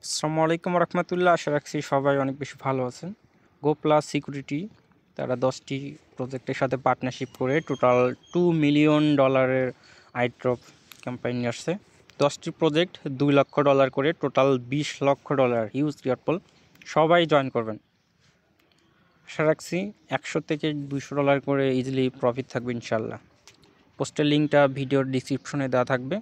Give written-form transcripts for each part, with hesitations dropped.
আসসালামু আলাইকুম রহমতুল্লাহ। আশা রাখছি সবাই অনেক বেশি ভালো আছেন। গো প্লাস সিকিউরিটি তারা 10টি প্রজেক্টের সাথে পার্টনারশিপ করে টোটাল $2 মিলিয়ন আইড্রপ ক্যাম্পেইন নিয়ে আসছে। 10টি প্রজেক্ট $2 লক্ষ করে, টোটাল $20 লক্ষ, হিউজ রিয়াপল। সবাই জয়েন করবেন। আশা রাখছি $100 থেকে $200 করে ইজিলি প্রফিট থাকবে ইনশাল্লাহ। পোস্টের লিঙ্কটা ভিডিওর ডিসক্রিপশনে দেওয়া থাকবে,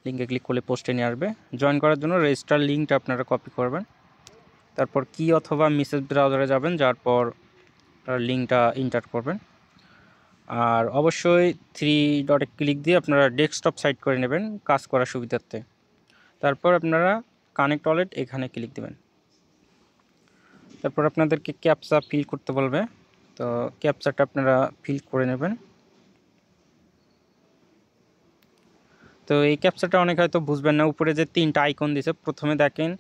লিঙ্কে ক্লিক করলে পোস্টে নিয়ে আসবে। জয়েন করার জন্য রেজিস্টার লিঙ্কটা আপনারা কপি করবেন, তারপর কি অথবা মেসেজ ব্রাউজারে যাবেন, যার পর লিঙ্কটা এন্টার করবেন। আর অবশ্যই 3 ডটে ক্লিক দিয়ে আপনারা ডেস্কটপ সাইট করে নেবেন কাজ করার সুবিধার্থে। তারপর আপনারা কানেক্ট ওয়ালেট এখানে ক্লিক দেবেন। তারপর আপনাদেরকে ক্যাপচা ফিল করতে বলবে, তো ক্যাপচাটা আপনারা ফিল করে নেবেন। তো এই ক্যাপচাটা অনেক হয়তো বুঝবেন না। উপরে যে 3টা আইকন দিয়েছে, প্রথমে দেখেন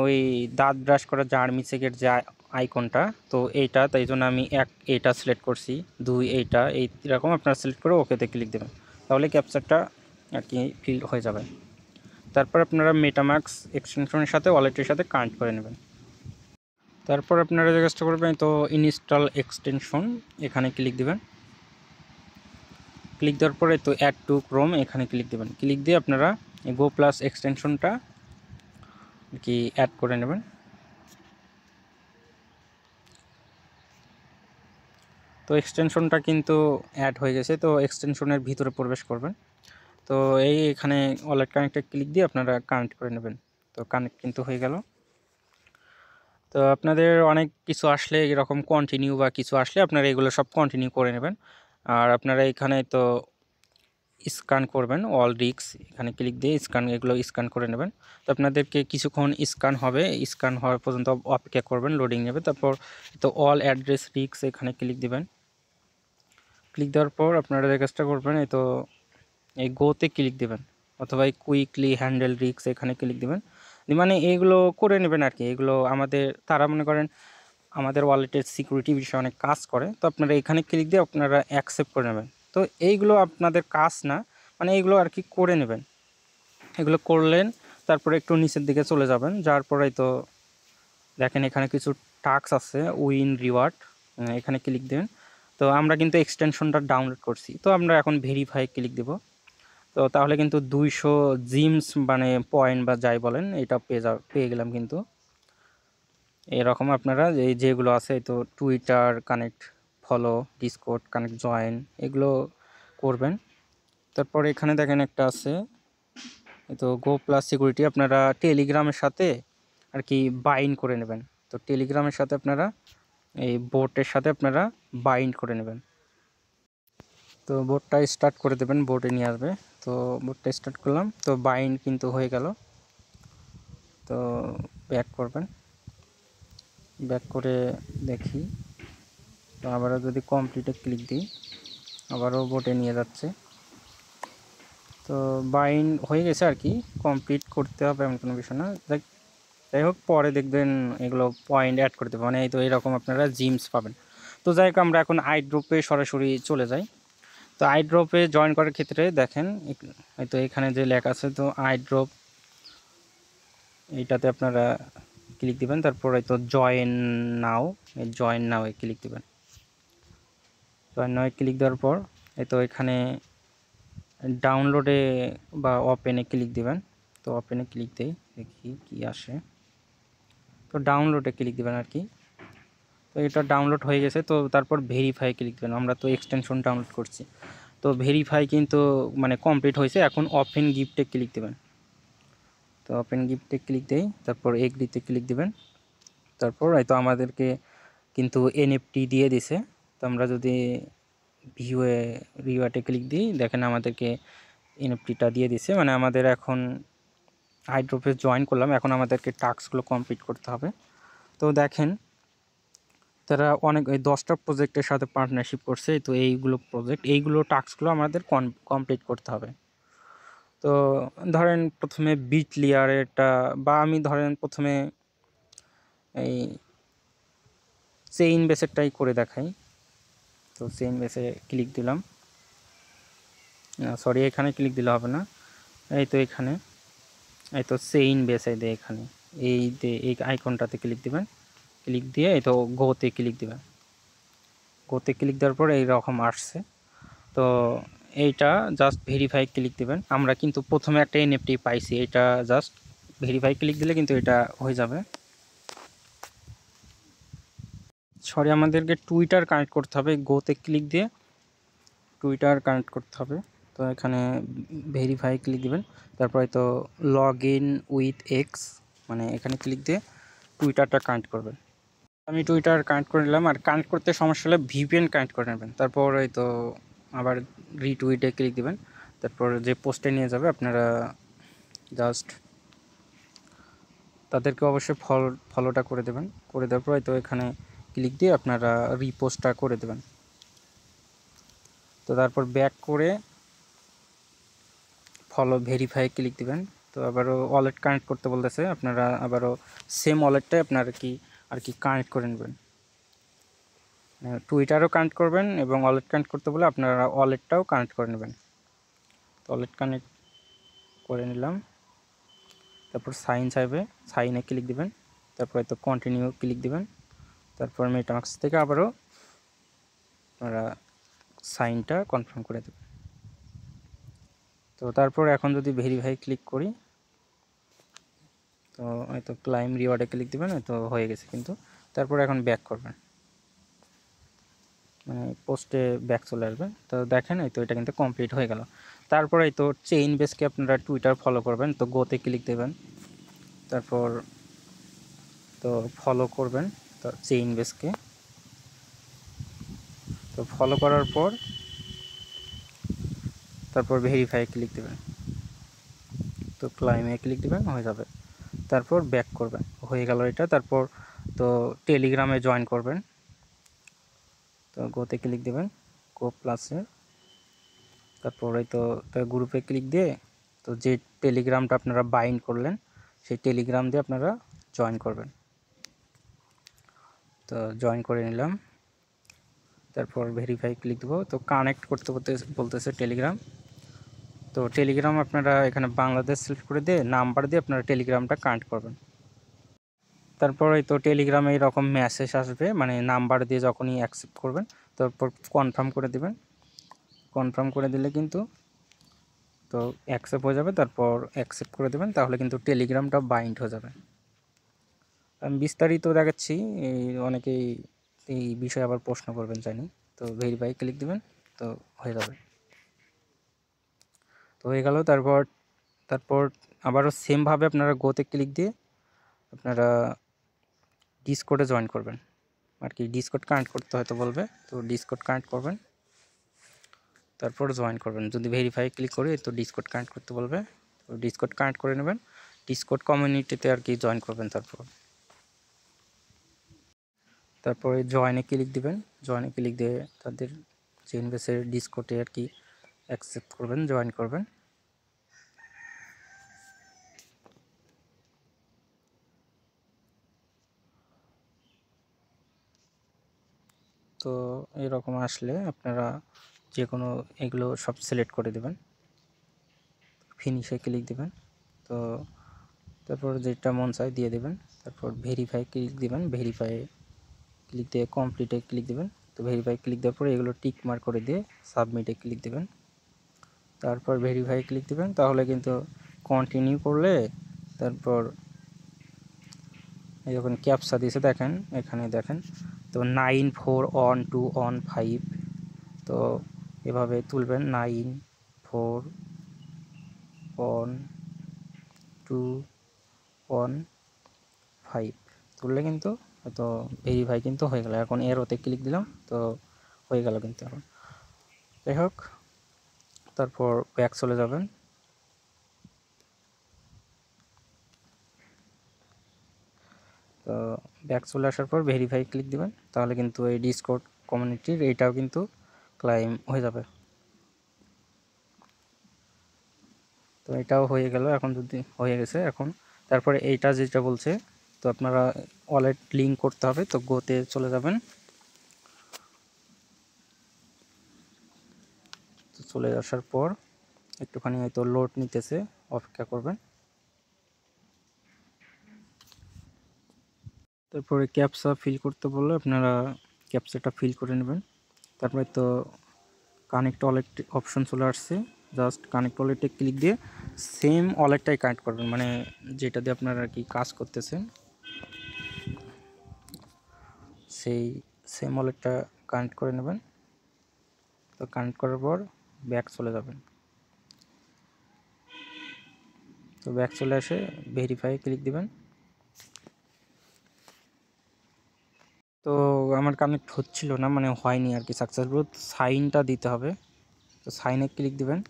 ওই দাঁত ব্রাশ করা জার্মিসেকের যে আইকনটা, তো এইটা, তাই জন্য আমি এইটা সিলেক্ট করছি, 2 এইটা, এইরকম আপনারা সিলেক্ট করে ওকেতে ক্লিক দেবেন, তাহলে ক্যাপচারটা আর কি ফিল হয়ে যাবে। তারপর আপনারা মেটামাস্ক এক্সটেনশনের সাথে ওয়ালেটের সাথে কানেক্ট করে নেবেন। তারপর আপনারা যে কাজটা করবেন, তো ইনস্টল এক্সটেনশন এখানে ক্লিক দেবেন। ক্লিক দেওয়ার পরে তো অ্যাড টু ক্রোম এখানে ক্লিক দেবেন। ক্লিক দিয়ে আপনারা গো প্লাস এক্সটেনশনটা কি অ্যাড করে নেবেন। তো এক্সটেনশনটা কিন্তু অ্যাড হয়ে গেছে, তো এক্সটেনশনের ভিতরে প্রবেশ করবেন। তো এখানে ওয়ালেট কানেক্টে ক্লিক দিয়ে আপনারা কানেক্ট করে নেবেন। তো কানেক্ট কিন্তু হয়ে গেল। তো আপনাদের অনেক কিছু আসলে এরকম কন্টিনিউ বা কিছু আসলে আপনারা এগুলো সব কন্টিনিউ করে নেবেন। আর আপনারা এখানে তো স্ক্যান করবেন, অল রিক্স এখানে ক্লিক দিয়ে এগুলো স্ক্যান করে নেবেন। তো আপনাদেরকে কিছুক্ষণ স্ক্যান হবে, স্ক্যান হওয়ার পর্যন্ত অপেক্ষা করবেন, লোডিং নেবে। তারপর তো অল অ্যাড্রেস রিক্স এখানে ক্লিক দিবেন। ক্লিক দেওয়ার পর আপনারা যে কাজটা করবেন, তো এই গোতে ক্লিক দেবেন, অথবা এই কুইকলি হ্যান্ডেল রিক্স এখানে ক্লিক দেবেন। মানে এইগুলো করে নেবেন আর কি। এগুলো তারা মনে করেন আমাদের ওয়ালেটের সিকিউরিটি বিষয়ে অনেক কাজ করে, তো আপনারা এখানে ক্লিক দিয়ে আপনারা অ্যাকসেপ্ট করে নেবেন। তো এইগুলো আপনাদের কাজ না, মানে এইগুলো আর কি করে নেবেন। এগুলো করলেন, তারপরে একটু নিচের দিকে চলে যাবেন, যার পরে তো দেখেন এখানে কিছু টাস্ক আছে, উইন রিওয়ার্ড, এখানে ক্লিক দেবেন। তো আমরা কিন্তু এক্সটেনশনটা ডাউনলোড করছি, তো আমরা এখন ভেরিফাই ক্লিক দেব। তো তাহলে কিন্তু 200 জিমস মানে পয়েন্ট বা যাই বলেন, এটা পেয়ে গেলাম কিন্তু। এরকম আপনারা যেগুলো আছে, তো Twitter connect, follow, Discord connect, join, এগুলো করবেন। তারপরে এখানে দেখেন একটা আছে, তো গো প্লাস সিকিউরিটি, আপনারা টেলিগ্রামের সাথে আর কি বাইন্ড করে নেবেন। তো টেলিগ্রামের সাথে আপনারা এই বোটের সাথে আপনারা বাইন্ড করে নেবেন। তো বোটটা স্টার্ট করে দেবেন, বোটে নিয়ে আসবে। তো বোটটা স্টার্ট করলাম, তো বাইন্ড কিন্তু হয়ে গেল। তো ব্যাক করবেন, ব্যাক করে দেখি। তো আবারও যদি কমপ্লিটে ক্লিক দিই, আবারও বোটে নিয়ে যাচ্ছে। তো বাইন্ড হয়ে গেছে আর কি, কমপ্লিট করতে হবে এমন কোনো বিষয় না। যাই হোক, পরে দেখবেন এগুলো পয়েন্ট অ্যাড করতে পারবেন। এই তো এরকম আপনারা জিমস পাবেন। তো যাই হোক, আমরা এখন আইড্রপে সরাসরি চলে যাই। তো আইড্রপে জয়েন করার ক্ষেত্রে দেখেন হয়তো এখানে যে লেখা আছে, তো আইড্রপ এইটাতে আপনারা ক্লিক দিবেন। তারপর হয়তো জয়েন নাও, এই জয়েন নাও এ ক্লিক দিবেন। জয়েন নাও এ ক্লিক দেওয়ার পর তো এখানে ডাউনলোডে বা ওপেনে ক্লিক দিবেন। তো ওপেনে ক্লিক দেই, দেখি কি আসে। তো ডাউনলোডে ক্লিক দিবেন আর কি। তো এটা ডাউনলোড হয়ে গেছে। তো তারপর ভেরিফাই ক্লিক দেবেন। আমরা তো এক্সটেনশন ডাউনলোড করছি, তো ভেরিফাই কিন্তু মানে কমপ্লিট হয়েছে। এখন ওপেন গিফটে ক্লিক দেবেন। তো ওপেন গিফটে ক্লিক দেই, তারপর এগ্রিতে ক্লিক দিবেন। তারপর হয়তো আমাদেরকে কিন্তু এনএফটি দিয়ে দিছে। তো আমরা যদি ভিউয়ে রিওয়ার্ডে ক্লিক দিই, দেখেন আমাদেরকে এনএফটিটা দিয়ে দিছে। মানে আমাদের এখন আইড্রপে জয়েন করলাম, এখন আমাদেরকে টাস্কগুলো কমপ্লিট করতে হবে। তো দেখেন তারা অনেক 10টা প্রজেক্টের সাথে পার্টনারশিপ করছে। তো এইগুলো টাস্কগুলো আমাদের কমপ্লিট করতে হবে। তো ধরেন প্রথমে বিট লেয়ারেরটা, বা আমি ধরেন প্রথমে এই চেইন বেসেরটাই করে দেখাই। তো চেইন বেসে ক্লিক দিলাম, সরি এখানে ক্লিক দিলে হবে না, এই তো এখানে, এই তো চেইন বেস এই এখানে এই আইকনটাতে ক্লিক দিবেন, ক্লিক দিয়ে এই তো গোতে ক্লিক দিবেন। গোতে ক্লিক দেওয়ার পর এইরকম আসছে। তো এইটা জাস্ট ভেরিফাই ক্লিক দিবেন। আমরা কিন্তু প্রথমে একটা এনএফটি পাইছি, এটা জাস্ট ভেরিফাই ক্লিক দিলে কিন্তু এটা হয়ে যাবে। সরি, আমাদেরকে টুইটার কানেক্ট করতে হবে, গোতে ক্লিক দিয়ে টুইটার কানেক্ট করতে হবে। তো এখানে ভেরিফাই ক্লিক দিবেন, তারপরে তো লগ ইন উইথ এক্স মানে এখানে ক্লিক দিয়ে টুইটারটা কানেক্ট করবেন। আমি টুইটার কানেক্ট করে নিলাম। আর কানেক্ট করতে সমস্যা হলে ভিপিএন কানেক্ট করে নেবেন। তারপর এই তো আবার রিটুইটে ক্লিক দিবেন, তারপর যে পোস্টে নিয়ে যাবে আপনারা জাস্ট তাদেরকে অবশ্যই ফলোটা করে দেবেন। করে দেওয়ার পর তো এখানে ক্লিক দিয়ে আপনারা রিপোস্টটা করে দেবেন। তো তারপর ব্যাক করে ফলো ভেরিফাই ক্লিক দিবেন। তো আবারও ওয়ালেট কানেক্ট করতে বলতেছে, আপনারা আবারও সেম ওয়ালেটটাই আপনারা আর কি কানেক্ট করে নেবেন। টুইটারও কানেক্ট করবেন এবং ওয়ালেট কানেক্ট করতে বলে আপনারা ওয়ালেটটাও কানেক্ট করে নেবেন। তো ওয়ালেট কানেক্ট করে নিলাম। তারপর সাইন চাইবে, সাইনে ক্লিক দিবেন, তারপরে তো কন্টিনিউ ক্লিক দিবেন। তারপর মেটামাক্স থেকে আবারও আপনারা সাইনটা কনফার্ম করে দেবেন। তো তারপর এখন যদি ভেরিফাই ক্লিক করি, তো হয়তো ক্লাইম রিওয়ার্ডে ক্লিক দিবেন, হয়তো হয়ে গেছে। কিন্তু তারপর এখন ব্যাক করবেন, মানে পোস্টে ব্যাক চলে আসবে। তো দেখেন এই তো এটা কিন্তু কমপ্লিট হয়ে গেল। তারপরে এই তো চেইন বেসকে আপনারা টুইটার ফলো করবেন, তো গোতে ক্লিক দেবেন, তারপর তো ফলো করবেন তো চেইন বেসকে। তো ফলো করার পর তারপর ভেরিফাই ক্লিক দেবেন, তো ক্লাইমে ক্লিক দেবেন, হয়ে যাবে। তারপর ব্যাক করবেন, হয়ে গেল এটা। তারপর তো টেলিগ্রামে জয়েন করবেন, তো গোতে ক্লিক দেবেন, গো প্লাসে। তারপরে তো গ্রুপে ক্লিক দিয়ে তো যে টেলিগ্রামটা আপনারা বাইন্ড করলেন সেই টেলিগ্রাম দিয়ে আপনারা জয়েন করবেন। তো জয়েন করে নিলাম। তারপর ভেরিফাই ক্লিক দেবো, তো কানেক্ট করতে বলতেছে টেলিগ্রাম। তো টেলিগ্রাম আপনারা এখানে বাংলাদেশ সিলেক্ট করে দিয়ে নাম্বার দিয়ে আপনারা টেলিগ্রামটা কানেক্ট করবেন। তারপর এই তো টেলিগ্রামে এরকম মেসেজ আসবে, মানে নাম্বার দিয়ে যখনই অ্যাকসেপ্ট করবেন তারপর কনফার্ম করে দেবেন। কনফার্ম করে দিলে কিন্তু তো অ্যাকসেপ্ট হয়ে যাবে। তারপর অ্যাকসেপ্ট করে দেবেন, তাহলে কিন্তু টেলিগ্রামটা বাইন্ড হয়ে যাবে। আমি বিস্তারিত দেখাচ্ছি, অনেকেই এই বিষয়ে আবার প্রশ্ন করবেন জানি। তো ভেরিফাই ক্লিক দিবেন, তো হয়ে যাবে। তো হয়ে গেল। তারপর আবারও সেমভাবে আপনারা গোতে ক্লিক দিয়ে আপনারা ডিসকোডে জয়েন করবেন। আর কি ডিসকোড কানেক্ট করতে হয়তো বলবে, তো ডিসকোড কানেক্ট করবেন, তারপর জয়েন করবেন। যদি ভেরিফাই ক্লিক করি তো ডিসকোড কানেক্ট করতে বলবে, তো ডিসকোড কানেক্ট করে নেবেন। ডিসকোড কমিউনিটিতে আর কি জয়েন করবেন। তারপরে জয়েনে ক্লিক দিবেন, জয়েনে ক্লিক দিয়ে তাদের চেইনবেসের ডিসকোডে আর কি অ্যাকসেপ্ট করবেন, জয়েন করবেন। তো এরকম আসলে আপনারা যে কোনো এগুলো সব সিলেক্ট করে দেবেন, ফিনিশে ক্লিক দিবেন। তো তারপর যেটা মন চাই দিয়ে দেবেন। তারপর ভেরিফাই ক্লিক দিবেন, ভেরিফাই ক্লিক দিয়ে কমপ্লিটে ক্লিক দিবেন। তো ভেরিফাই ক্লিক দেওয়ার পরে এগুলো টিক মার্ক করে দিয়ে সাবমিটে ক্লিক দিবেন। তারপর ভেরিফাই ক্লিক দিবেন, তাহলে কিন্তু কন্টিনিউ করলে তারপর এই যখন ক্যাপসা দিয়েছে দেখেন, এখানে দেখেন তো 941215। তো এভাবে তুলবেন 941215 তুললে কিন্তু তো ভেরিফাই কিন্তু হয়ে গেল। এখন এরোতে ক্লিক দিলাম, তো হয়ে গেল কিন্তু এখন। যাই হোক, তারপর ব্যাক চলে যাবেন। তো ব্যাক চলে আসার পর ভেরিফাই ক্লিক দিবেন, তাহলে কিন্তু এই ডিসকোড কমিউনিটির এইটাও কিন্তু ক্লাইম হয়ে যাবে। তো এটাও হয়ে গেল। এখন যদি হয়ে গেছে এখন তারপরে এইটা যেটা বলছে, তো আপনারা ওয়ালেট লিঙ্ক করতে হবে। তো গোতে চলে যাবেন, তো চলে আসার পর একটুখানি হয়তো লোড নিতেছে, অপেক্ষা করবেন। তারপরে ক্যাপচা ফিল করতে বললে আপনারা ক্যাপচাটা ফিল করে নেবেন। তারপরে তো কানেক্ট ওয়ালেট অপশন চলে আসছে, জাস্ট কানেক্ট ওয়ালেটে ক্লিক দিয়ে সেম ওয়ালেটটাই কানেক্ট করবেন, মানে যেটা দিয়ে আপনারা আর কি কাজ করতেছেন সেই সেম ওয়ালেটটা কানেক্ট করে নেবেন। তো কানেক্ট করার পর ব্যাক চলে যাবেন। তো ব্যাক চলে আসে ভেরিফাই ক্লিক দিবেন। তো আমার কানেক্ট হচ্ছিল না, মানে হয়নি আর কি সাকসেসফুল, সাইনটা দিতে হবে। তো সাইনে ক্লিক দিবেন,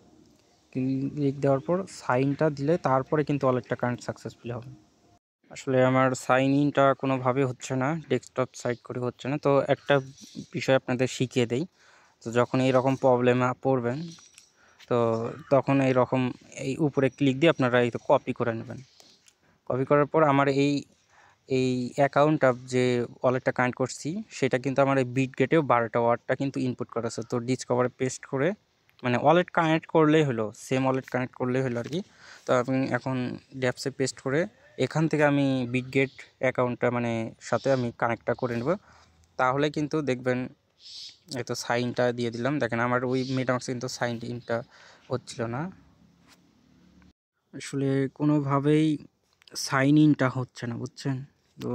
ক্লিক দেওয়ার পর সাইনটা দিলে তারপরে কিন্তু ওয়ালেটটা কানেক্ট সাকসেসফুলি হবে। আসলে আমার সাইন ইনটা কোনোভাবে হচ্ছে না, ডেস্কটপ সাইড করে হচ্ছে না। তো একটা বিষয় আপনাদের শিখিয়ে দেই, তো যখন এইরকম প্রবলেমে পড়বেন তো তখন এইরকম এই উপরে ক্লিক দিয়ে আপনারা এই তো কপি করে নেবেন। কপি করার পর আমার এই অ্যাকাউন্টটা যে ওয়ালেটটা কানেক্ট করছি সেটা কিন্তু আমার এই বিটগেটেও 12টা ওয়াটটা কিন্তু ইনপুট করা আছে। তো ডিসকভারে পেস্ট করে, মানে ওয়ালেট কানেক্ট করলেই হলো, সেম ওয়ালেট কানেক্ট করলেই হলো আর কি। তো আমি এখন ড্যাপসে পেস্ট করে এখান থেকে আমি বিটগেট অ্যাকাউন্টটা মানে সাথে আমি কানেক্টটা করে নেব। তাহলে কিন্তু দেখবেন এই তো সাইনটা দিয়ে দিলাম, দেখেন আমার ওই মেটামাক্সে কিন্তু সাইন ইনটা হচ্ছিল না, আসলে কোনোভাবেই সাইন ইনটা হচ্ছে না, বুঝছেন? তো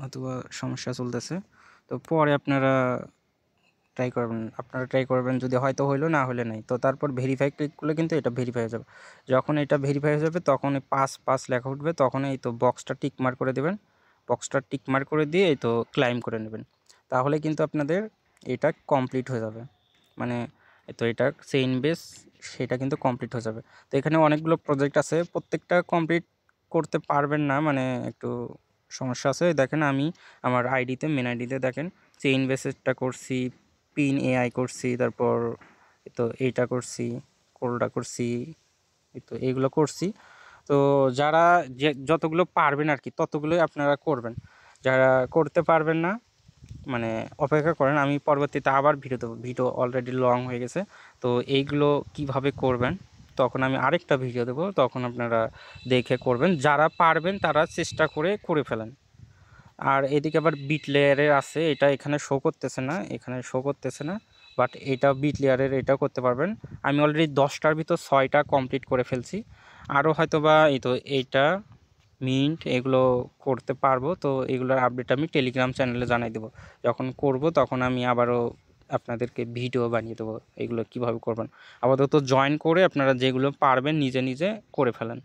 অথবা সমস্যা চলতেছে। তো পরে আপনারা ট্রাই করবেন, যদি হয়তো হইলো, না হলে নাই। তো তারপর ভেরিফাই ক্লিক করলে কিন্তু এটা ভেরিফাই হয়ে যাবে। যখন এটা ভেরিফাই হয়ে যাবে তখন এই 5 লেখা উঠবে, তখন এই তো বক্সটা টিক মার্ক করে দেবেন। বক্সটা টিক মার্ক করে দিয়ে এই তো ক্লাইম করে নেবেন। তাহলে কিন্তু আপনাদের এটা কমপ্লিট হয়ে যাবে, মানে তো এটা চেইন বেস সেটা কিন্তু কমপ্লিট হয়ে যাবে। তো এখানে অনেকগুলো প্রজেক্ট আছে, প্রত্যেকটা কমপ্লিট করতে পারবেন না, মানে একটু সমস্যা আছে। দেখেন আমি আমার আইডিতে, মেন আইডিতে দেখেন চেইন বেসেসটা করছি, পিন এআই করছি, তারপর তো এইটা করছি, কোলটা করছি, তো এইগুলো করছি। তো যারা যে যতগুলো পারবেন আর কি ততগুলোই আপনারা করবেন, যারা করতে পারবেন না মানে অপেক্ষা করেন, আমি পরবর্তীতে আবার ভিডিও দেবো, ভিডিও অলরেডি লং হয়ে গেছে। তো এইগুলো কিভাবে করবেন তখন আমি আরেকটা ভিডিও দেবো, তখন আপনারা দেখে করবেন, যারা পারবেন তারা চেষ্টা করে ফেলেন। আর এদিকে আবার বিট লেয়ারের আছে, এটা এখানে শো করতেছে না, বাট এটা বিট লেয়ারের এটাও করতে পারবেন। আমি অলরেডি 10টার ভিতর 6টা কমপ্লিট করে ফেলছি, আরও হয়তো বা এই তো এইটা মিন্ট এগুলো করতে পারবো। তো এগুলোর আপডেট আমি টেলিগ্রাম চ্যানেলে জানাই দেবো, যখন করব তখন আমি আবারও আপনাদেরকে ভিডিও বানিয়ে দেবো এগুলো কীভাবে করবেন। আপাতত জয়েন করে আপনারা যেগুলো পারবেন নিজে করে ফেলেন।